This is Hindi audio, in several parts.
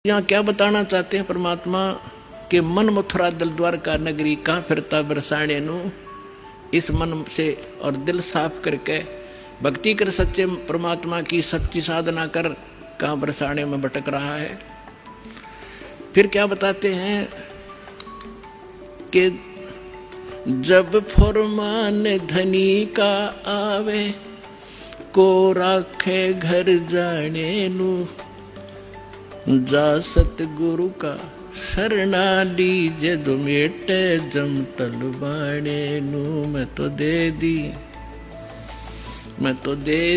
यहाँ क्या बताना चाहते हैं परमात्मा के मन मथुरा दिल द्वारका नगरी कहाँ फिरता बरसाने नु। इस मन से और दिल साफ करके भक्ति कर सच्चे परमात्मा की सच्ची साधना कर कहाँ बरसाने में भटक रहा है। फिर क्या बताते हैं कि जब फरमान धनी का आवे को राखे घर जाने नु। जा सतगुरु का शरणा लीजे दो मेटे जम तलबाने नु। मैं तो दे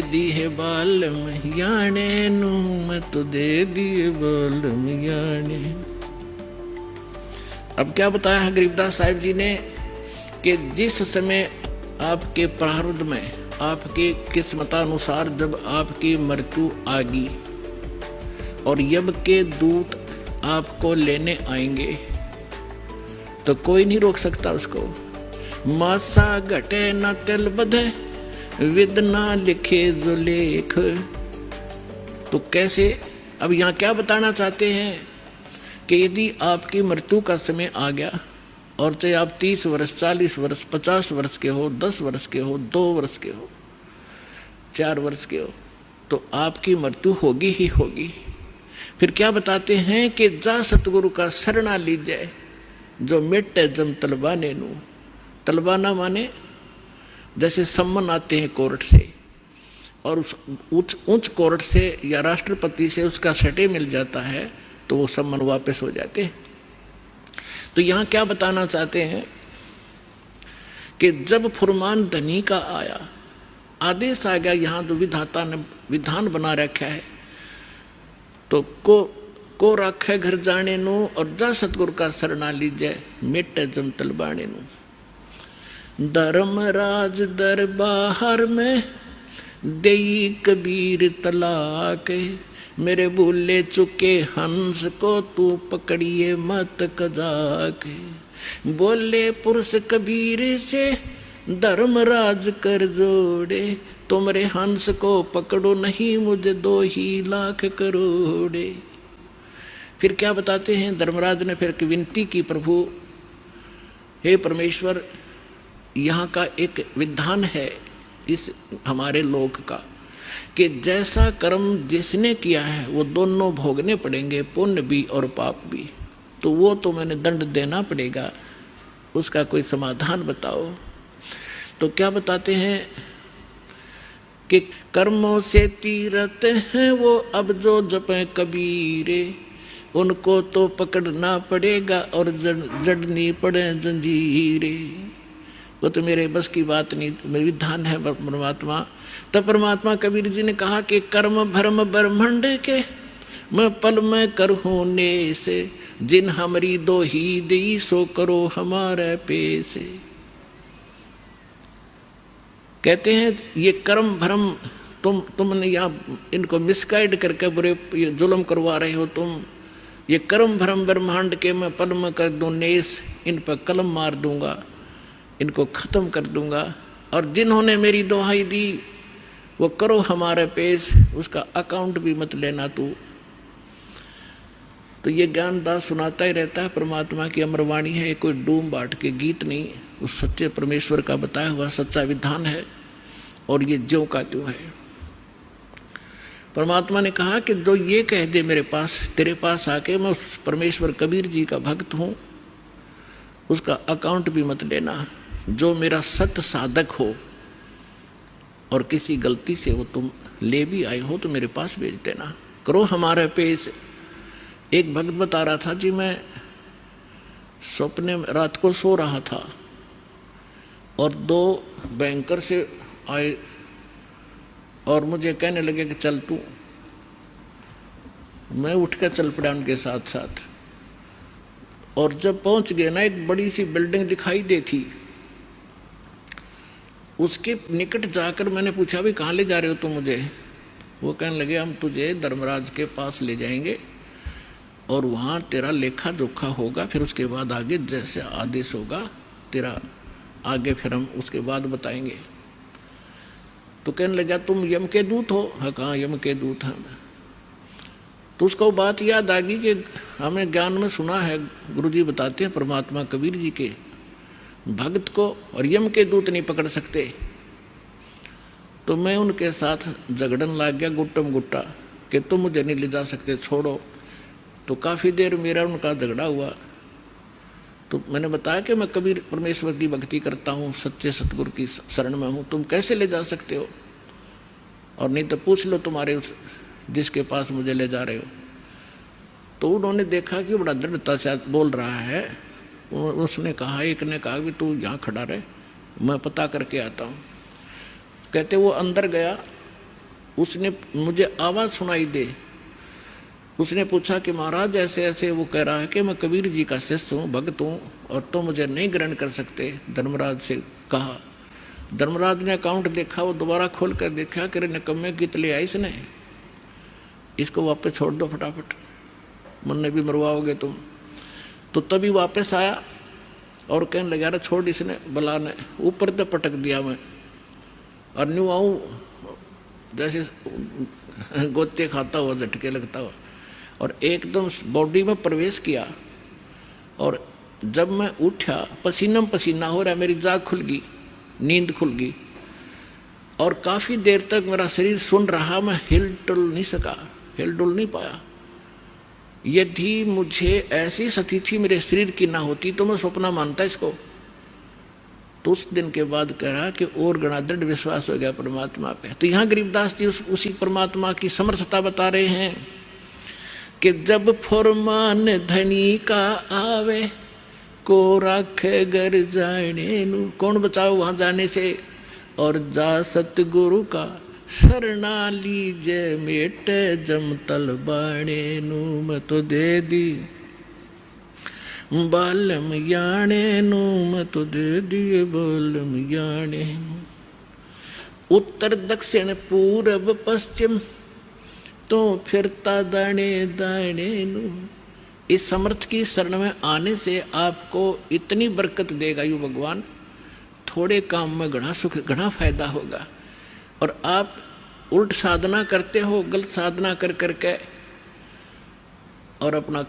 दी है बाल महियाने नु। मैं तो दे दी है बाल महियाने। अब क्या बताया है गरीबदास साहिब जी ने कि जिस समय आपके प्रारब्ध में आपके किस्मतानुसार जब आपकी मृत्यु आ गई और यम के दूत आपको लेने आएंगे तो कोई नहीं रोक सकता उसको। मासा घटे न तिल बधे विद ना लिखे जो लेख। तो कैसे, अब यहाँ क्या बताना चाहते हैं कि यदि आपकी मृत्यु का समय आ गया और चाहे आप 30 वर्ष 40 वर्ष 50 वर्ष के हो, 10 वर्ष के हो, 2 वर्ष के हो, 4 वर्ष के हो, तो आपकी मृत्यु होगी ही होगी। फिर क्या बताते हैं कि जा सतगुरु का शरणा लीजिए जो मिटे जम तलबाने नु। तलबाना माने जैसे सम्मन आते हैं कोर्ट से और उस उच्च कोर्ट से या राष्ट्रपति से उसका सटे मिल जाता है तो वो सम्मन वापस हो जाते हैं। तो यहाँ क्या बताना चाहते हैं कि जब फुरमान धनी का आया, आदेश आ गया, यहाँ तो विधाता ने विधान बना रखा है तो को राखे घर जाने नु और जा सतगुरु का शरणा लीजिए मिटे जम तलबाने नु। धर्मराज दरबार में देई कबीर तलाक। मेरे भूले चुके हंस को तू पकड़िए मत कजाक। बोले पुरुष कबीर से धर्मराज कर जोड़े। तुमरे हंस को पकड़ो नहीं मुझे 2 ही लाख करोड़े। फिर क्या बताते हैं धर्मराज ने फिर विनती की, प्रभु हे परमेश्वर, यहाँ का एक विधान है इस हमारे लोक का कि जैसा कर्म जिसने किया है वो दोनों भोगने पड़ेंगे, पुण्य भी और पाप भी। तो वो तो मैंने दंड देना पड़ेगा, उसका कोई समाधान बताओ। तो क्या बताते हैं कि कर्मों से तीरथ हैं वो अब जो जपे कबीरे। उनको तो पकड़ना पड़ेगा और जड़नी पड़े जंजीरे। वो तो मेरे बस की बात नहीं, मेरे विधान है परमात्मा। तब परमात्मा कबीर जी ने कहा कि कर्म भरम ब्रह्मंड के मैं पल में करहूँ ने से। जिन हमारी 2 ही दी सो करो हमारे पैसे। कहते हैं ये कर्म भ्रम तुमने यहाँ इनको मिसगाइड करके बुरे ये जुल्म करवा रहे हो तुम। ये कर्म भ्रम ब्रह्मांड के मैं पल में कर दूं नेस, इन पर कलम मार दूंगा, इनको खत्म कर दूंगा। और जिन्होंने मेरी दुहाई दी वो करो हमारे पेश, उसका अकाउंट भी मत लेना तू। तो ये ज्ञानदास सुनाता ही रहता है, परमात्मा की अमरवाणी है, कोई डूम बाट के गीत नहीं, उस सच्चे परमेश्वर का बताया हुआ सच्चा विधान है और ये ज्यों का त्यों है। परमात्मा ने कहा कि जो ये कह दे मेरे पास, तेरे पास आके मैं उस परमेश्वर कबीर जी का भक्त हूँ, उसका अकाउंट भी मत लेना। जो मेरा सत्य साधक हो और किसी गलती से वो तुम ले भी आए हो तो मेरे पास भेज देना, करो हमारे पेश। एक भक्त बता रहा था जी, मैं सपने में रात को सो रहा था और 2 बैंकर से आए और मुझे कहने लगे कि चल तू। मैं उठ कर चल पड़ा उनके साथ साथ और जब पहुंच गए ना, एक बड़ी सी बिल्डिंग दिखाई दी थी। उसके निकट जाकर मैंने पूछा भी कहाँ ले जा रहे हो तुम मुझे? वो कहने लगे हम तुझे धर्मराज के पास ले जाएंगे और वहाँ तेरा लेखा जोखा होगा, फिर उसके बाद आगे जैसे आदेश होगा तेरा आगे फिर हम उसके बाद बताएंगे। तो कहने लगा तुम यम के दूत हो? हाँ, कहाँ यम के दूत हैं। तो उसको बात याद आ गई कि हमें ज्ञान में सुना है, गुरुजी बताते हैं परमात्मा कबीर जी के, भक्त को और यम के दूत नहीं पकड़ सकते। तो मैं उनके साथ झगड़न लग गया गुट्टम गुट्टा कि तुम मुझे नहीं ले जा सकते, छोड़ो। तो काफ़ी देर मेरा उनका झगड़ा हुआ। तो मैंने बताया कि मैं कबीर परमेश्वर की भक्ति करता हूँ, सच्चे सतगुरु की शरण में हूँ, तुम कैसे ले जा सकते हो, और नहीं तो पूछ लो तुम्हारे उस जिसके पास मुझे ले जा रहे हो। तो उन्होंने देखा कि बड़ा दृढ़ता से बोल रहा है। उसने कहा, एक ने कहा कि तू यहाँ खड़ा रहे, मैं पता करके आता हूँ। कहते वो अंदर गया, उसने मुझे आवाज़ सुनाई दे। उसने पूछा कि महाराज ऐसे ऐसे, वो कह रहा है कि मैं कबीर जी का शिष्य हूँ, भक्त हूँ, और तो मुझे नहीं ग्रहण कर सकते। धर्मराज से कहा। धर्मराज ने अकाउंट देखा, वो दोबारा खोल कर देखा कि निकम्मे की तले आई इसने, इसको वापस छोड़ दो फटाफट, मुन्ने भी मरवाओगे तुम। तो तभी वापस आया और कहने लगा, अरे छोड़, इसने बला ने ऊपर तो पटक दिया मैं, और न्यू आऊँ जैसे गोते खाता हुआ, झटके लगता हुआ, और एकदम बॉडी में प्रवेश किया। और जब मैं उठा, पसीना पसीना हो रहा, मेरी जाग खुल गई, नींद खुल गई, और काफ़ी देर तक मेरा शरीर सुन रहा, मैं हिल डुल नहीं सका, हिल डुल नहीं पाया। यदि मुझे ऐसी स्थिति मेरे शरीर की ना होती तो मैं सपना मानता इसको। तो उस दिन के बाद कह रहा कि और गणा दृढ़ विश्वास हो गया परमात्मा पे। तो यहाँ गरीबदास जी उसी परमात्मा की समर्थता बता रहे हैं कि जब फरमान धनी का आवे, को राखे घर जाने नू, कौन बचाओ वहां जाने से, और जा सतगुरु का शरणा लीजे मेट जमतल बाणे नू, मैं तो दे दी बालम याणे नू, मैं तो दे दिए बालम याणे नू। उत्तर दक्षिण पूरब पश्चिम तो फिरता दाने दाने नू। इस समर्थ की शरण में आने से आपको इतनी बरकत देगा यू भगवान, थोड़े काम में घना सुख, घना फायदा होगा। और आप उल्ट साधना करते हो, गलत साधना कर करके, और अपना